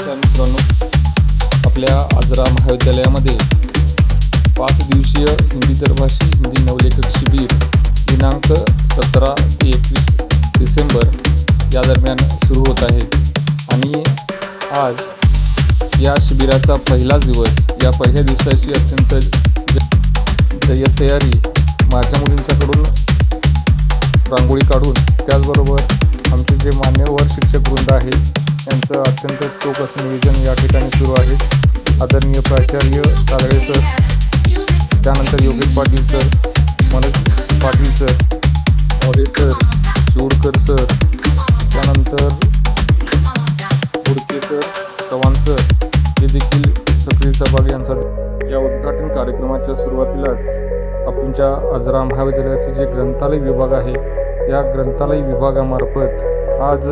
नमस्कार मित्रांनो, आपल्या आजरा महाविद्यालयामध्ये 5 दिवसीय हिंदी तरभाषी हिंदी नवलेखक शिबिर दिनांक 17 ते 21 डिसेंबर या दरम्यान सुरू होत आहे आणि आज या शिबिराचा पहिलाच दिवस. या पहिल्या दिवसाची अत्यंत जय्यत तयारी माझ्या मुलींच्याकडून रांगोळी काढून, त्याचबरोबर आमचे जे मान्यवर शिक्षक वृंद आहे यांचं अत्यंत चोख असं नियोजन या ठिकाणी सुरू आहे. आदरणीय प्राचार्य सागळे सर, त्यानंतर योगेश पाटील सर, मनोज पाटील सर, मोरे सर, चूडकर सर, त्यानंतर हुडके सर, चव्हाण सर हे देखील सक्रिय सहभागी यांचा. या उद्घाटन कार्यक्रमाच्या सुरुवातीलाच आमच्या आजरा महाविद्यालयाचे जे ग्रंथालय विभाग आहे, या ग्रंथालय विभागामार्फत आज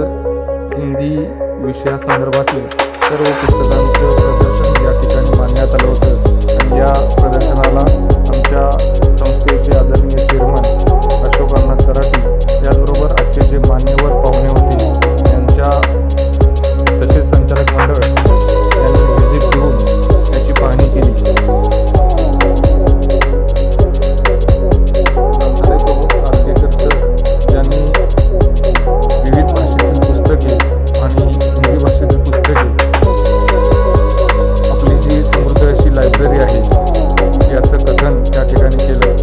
हिंदी विषयासंदर्भातील सर्व पुस्तकांचं प्रदर्शन या ठिकाणी मांडण्यात आलं होतं आणि या प्रदर्शनाला आमच्या संस्थेचे आदरणीय चेअरमन अशोक अण्णा सराटी, त्याचबरोबर आजचे जे मान्यवर पाहुणे होते यांच्या तसेच संचालक मंडळ यांनी व्हिजिट देऊन याची पाहणी केली. ग्रंथालय प्रमुख आर्जेकर सर यांनी विविध भाषेतील पुस्तके आणि हिंदी भाषेतील पुस्तके, आपली जी समृद्ध अशी लायब्ररी आहे याचं कथन या ठिकाणी केलं.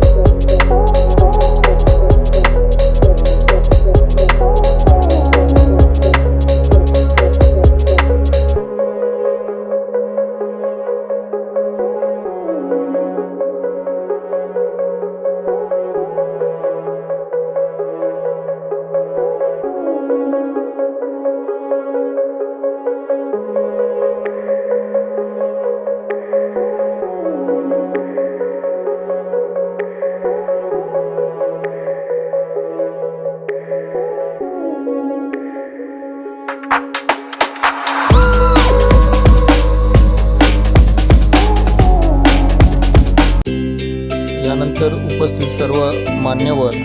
यानंतर उपस्थित सर्व मान्यवर,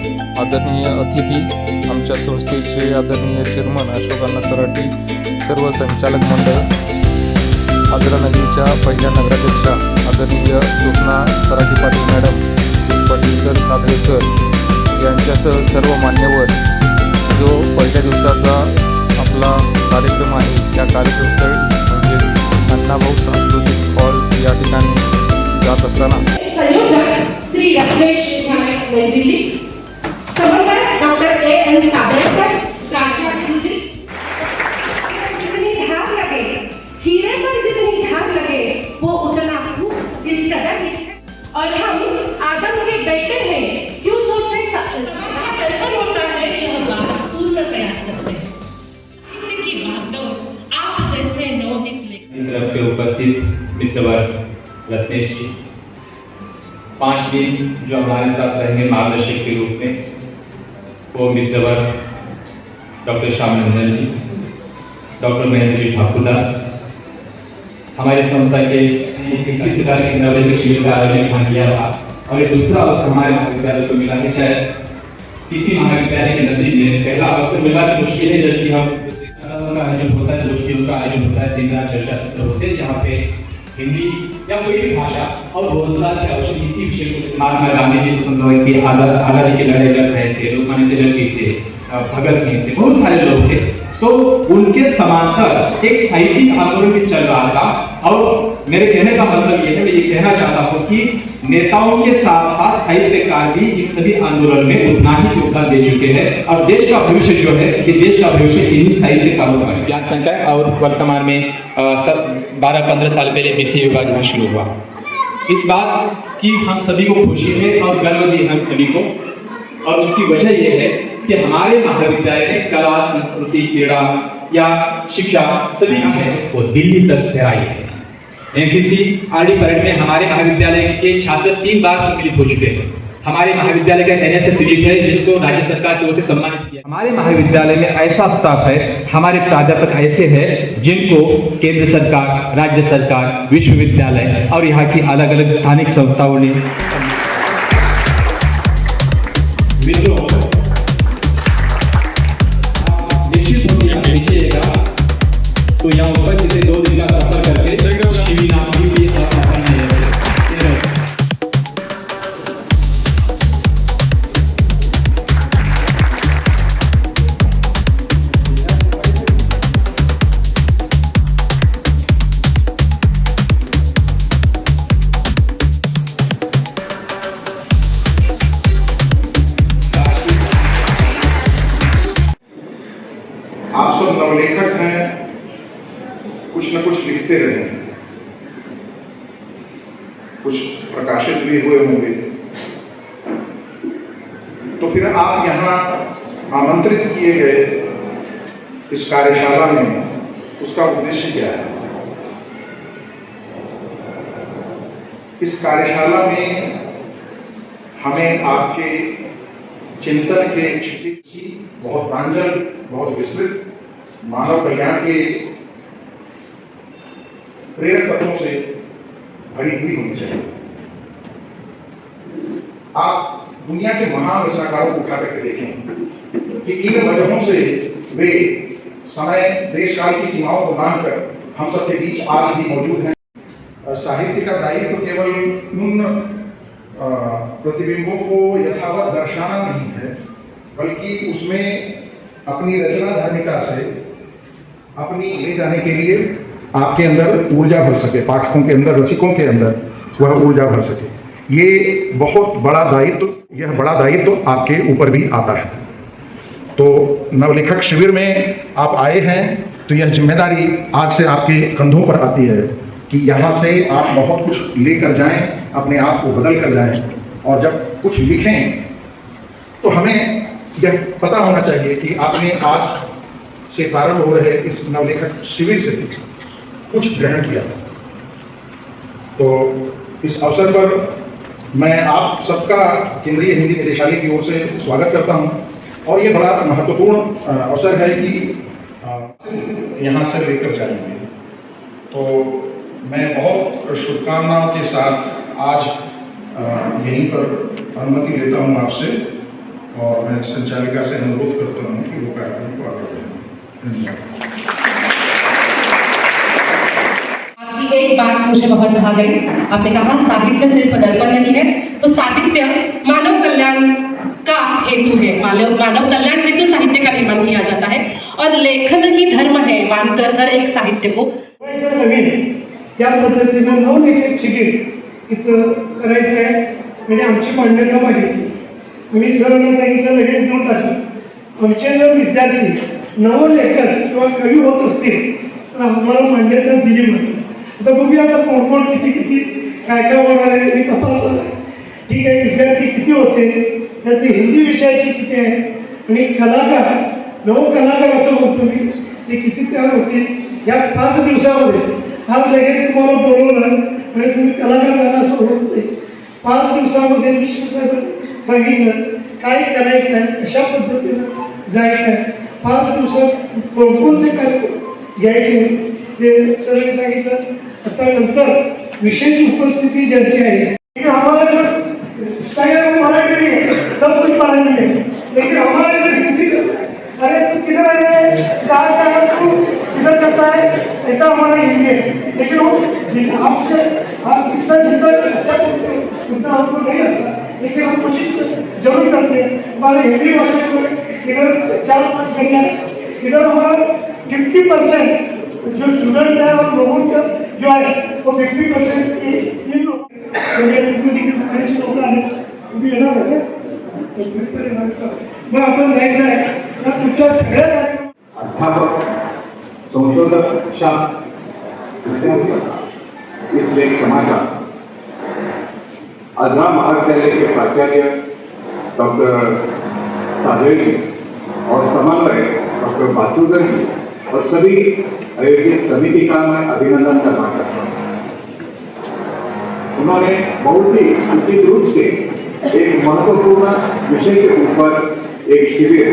आदरणीय अतिथी, आमच्या संस्थेचे आदरणीय चेअरमन अशोक अण्णा सराटी, सर्व संचालक मंडळ, आजरा नगरीच्या पहिल्या नगराध्यक्षा आदरणीय Swapna Sarati Patil madam, Patil sir, Sagale sir यांच्यासह सर्व मान्यवर, जो पहिल्या दिवसाचा आपला कार्यक्रम आहे त्या कार्यक्रमस्थळी म्हणजे अण्णाभाऊ सांस्कृतिक हॉल या ठिकाणी जात असताना श्री रत्नेश झानायक, नई दिल्ली. समन्वयक डॉक्टर A.N. साबळेकर, प्राचार्य जी. जितनी धार लगे हीरे पर, जितनी धार लगे वो उतना खूब इस कदर है. और हम आदम के बेटे हैं, क्यों सोचे समाज का दर्पण होता है कि हम बात पूर्ण प्रयास करते हैं. की बातों आप जैसे नवोदित तरफ से उपस्थित मित्रवर्ग रत्नेश जी, 5 दिन जो हमारे साथ रहेंगे मार्गदर्शक के रूप में, वो मित्रवर्ग डॉक्टर श्यामनंदन जी, डॉक्टर महेंद्र जी ठाकुरदास, हमारी संस्था के किसी प्रकार के नवलेखक शिविर का आयोजन यहाँ किया था और ये दूसरा अवसर हमारे महाविद्यालय को मिला है. शायद किसी महाविद्यालय के नसीब में पहला अवसर मिला तो मुश्किल है, जबकि हम का आयोजन होता है, गोष्ठियों का आयोजन होता है, सेमिनार चर्चा सत्र होते हैं जहाँ पे हिंदी या कोई भी भाषा और रोजगार के अवसर इसी विषय को. महात्मा गांधी जी स्वतंत्रता की आजादी की लड़ाई लड़ रहे थे, लोकमान्य तिलक जी थे, भगत सिंह थे, बहुत सारे लोग थे. तो उनके समांतर एक साहित्यिक आंदोलन भी चल रहा था और मेरे कहने का मतलब ये है, मैं ये कहना चाहता हूँ कि नेताओं के साथ साथ साहित्यकार भी इन सभी आंदोलन में उतना ही योगदान दे चुके हैं और देश का भविष्य जो है, ये देश का भविष्य इन्हीं साहित्यकारों का है. ज्ञान संख्या और वर्तमान में 12-15 साल पहले विषय विभाग यहाँ शुरू हुआ. इस बात की हम सभी को खुशी है और गर्व भी हम सभी को, और उसकी वजह यह है कि हमारे महाविद्यालय में कला, संस्कृति, क्रीड़ा या शिक्षा सभी विषय वो दिल्ली तक फैलाई है. एनसीसी आरडी परेड में हमारे महाविद्यालय के छात्र 3 बार सम्मिलित हो चुके हैं. हमारे महाविद्यालय का एनएसएस यूनिट है जिसको राज्य सरकार की ओर से सम्मानित किया. हमारे महाविद्यालय में ऐसा स्टाफ है, हमारे प्राध्यापक ऐसे हैं जिनको केंद्र सरकार, राज्य सरकार, विश्वविद्यालय और यहाँ की अलग अलग स्थानिक संस्थाओं ने. मित्रों, निश्चित हो गया तो यहाँ सोबत तिथे 2 दिन का सफर करके शिवी नाम की भी आपण आप सब नवलेखक हैं, कुछ न कुछ लिखते रहे हैं, कुछ प्रकाशित भी हुए होंगे। तो फिर आप यहाँ आमंत्रित किए गए इस कार्यशाला में, उसका उद्देश्य क्या है? इस कार्यशाला में हमें आपके चिंतन के क्षितिज की बहुत प्रांजल, बहुत विस्तृत मानव कल्याण के प्रेरक तत्वों से भरी हुई होनी चाहिए। आप दुनिया के महान रचनाकारों को उठा करके देखें कि इन वजहों से वे समय देश काल की सीमाओं को लांघकर हम सबके बीच आज भी मौजूद हैं। साहित्य का दायित्व तो केवल उन प्रतिबिंबों को यथावत दर्शाना नहीं है, बल्कि उसमें अपनी रचना धर्मिता से अपनी ले जाने के लिए आपके अंदर ऊर्जा भर सके, पाठकों के अंदर, रसिकों के अंदर वह ऊर्जा भर सके। ये बहुत बड़ा दायित्व, यह बड़ा दायित्व आपके ऊपर भी आता है। तो नवलेखक शिविर में आप आए हैं तो यह जिम्मेदारी आज से आपके कंधों पर आती है कि यहाँ से आप बहुत कुछ लेकर जाएं, अपने आप को बदल कर जाएं, और जब कुछ लिखें तो हमें यह पता होना चाहिए कि आपने आज से प्रारंभ हो रहे इस नवलेखक शिविर से कुछ ग्रहण किया। तो इस अवसर पर मैं आप सबका केंद्रीय हिंदी निदेशालय की ओर से स्वागत करता हूं, और ये बड़ा महत्वपूर्ण अवसर है कि यहाँ से लेकर जाएंगे। तो मैं बहुत शुभकामनाओं के साथ आज यहीं पर अनुमति लेता हूँ आपसे, और मैं संचालिका से अनुरोध करता हूँ कि वो कार्यक्रम को आगे बढ़ाएं। धन्यवाद। आपकी एक बात मुझे बहुत भा गई। आपने कहा साहित्य सिर्फ दर्पण नहीं है, तो साहित्य मानव कल्याण का हेतु है। मानव कल्याण हेतु साहित्य का निर्माण किया जाता है, और लेखन ही धर्म है मानकर हर एक साहित्य को त्या पद्धतीनं नवलेखक शिबिर इथं करायचं आहे। म्हणजे आमची मान्यता मागितली, आम्ही सरांना सांगितलं, लगेच घेऊन टाकलं। आमचे जर विद्यार्थी नवलेखक किंवा कवी होत असतील तर आम्हाला मान्यता दिली म्हटलं। आता बघूया आता कोण कोण किती काय होणार आहे मी तपासलं आहे। ठीक आहे, विद्यार्थी किती होते, त्यातली हिंदी विषयाची किती आहे, आणि कलाकार नवकलाकार असं म्हणतो मी, ते किती तयार होते या 5 दिवसामध्ये। आज लगेच तुम्हाला बोलवलं आणि तुम्ही कलाकार झाला असं होत नाही। 5 दिवसामध्ये मिश्र साहेब सांगितलं काय करायचं आहे, कशा पद्धतीनं जायचं आहे, 5 दिवसात कोणकोणते कार्यक्रम घ्यायचे ते सरांनी सांगितलं। आता नंतर विशेष उपस्थिती ज्यांची आहे, हमारा मराठी में सब कुछ पानी है, लेकिन हमारे जो हिंदी चलता है, अरे तू किधर है, कहाँ से आया तू, किधर चलता है, ऐसा हमारा हिंदी है। लेकिन आपसे आप कितना जितना अच्छा करते हो उतना हमको नहीं आता, लेकिन हम कोशिश जरूर करते हैं। हमारे हिंदी भाषा को इधर 4-5 गलियाँ, इधर हमारा 50% जो स्टूडेंट है और लोगों का जो है वो 50% इन लोग लोक आले तुम्ही येणार आहे मग आपण जायचं आहे का तुमच्या सगळ्या अध्यापक, संशोधक, शास्त्र, इस लेख समाचार आजरा महाविद्यालय के प्राचार्य डॉक्टर साधेड़ी और समन्वय डॉक्टर बाचुगर जी और सभी आयोजित समिति का मैं अभिनंदन करना चाहता हूँ। उन्होंने बहुत ही उचित रूप से एक महत्वपूर्ण विषय के ऊपर एक शिविर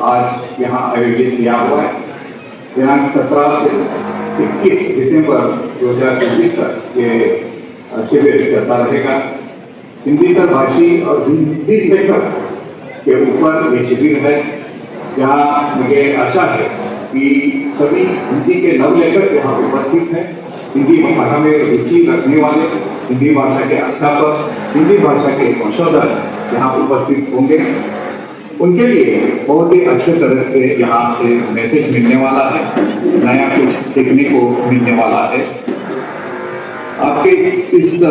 आज यहाँ आयोजित किया हुआ है। दिनांक 17 से 21 दिसंबर 2024 तक ये शिविर चलता रहेगा। हिंदी का भाषी और हिंदी लेखक के ऊपर ये शिविर है, जहाँ मुझे आशा है कि सभी हिंदी के नवलेखक यहाँ उपस्थित हैं, हिंदी भाषा में रुचि रखने वाले, हिंदी भाषा के अध्यापक, हिंदी भाषा के संशोधक यहाँ उपस्थित होंगे। उनके लिए बहुत ही अच्छे तरह से यहाँ से मैसेज मिलने वाला है, नया कुछ सीखने को मिलने वाला है। आपके इस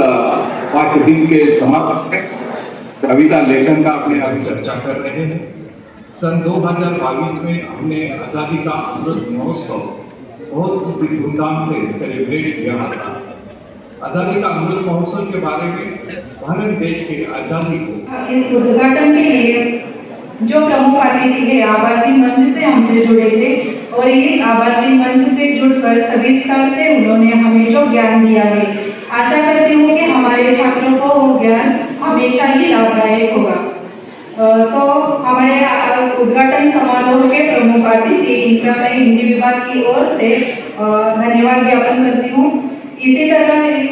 5 दिन के समापन में कविता लेखन का अपने अभी चर्चा कर रहे हैं। सन 2022 में हमने आज़ादी का अमृत महोत्सव बहुत धूमधाम से सेलिब्रेट किया था। आज़ादी का अमृत महोत्सव के बारे में भारत देश की आज़ादी को इस उद्घाटन के लिए जो प्रमुख अतिथि है आभासी मंच से हमसे जुड़े थे और इस आभासी मंच से जुड़कर सविस्तार से उन्होंने हमें जो ज्ञान दिया है, आशा करती हूँ कि हमारे छात्रों को वो ज्ञान हमेशा ही लाभदायक होगा। तो हमारे उद्घाटन समारोह के प्रमुख अतिथि इनका मैं हिंदी विभाग की ओर से धन्यवाद ज्ञापन करती हूँ। इसी तरह इस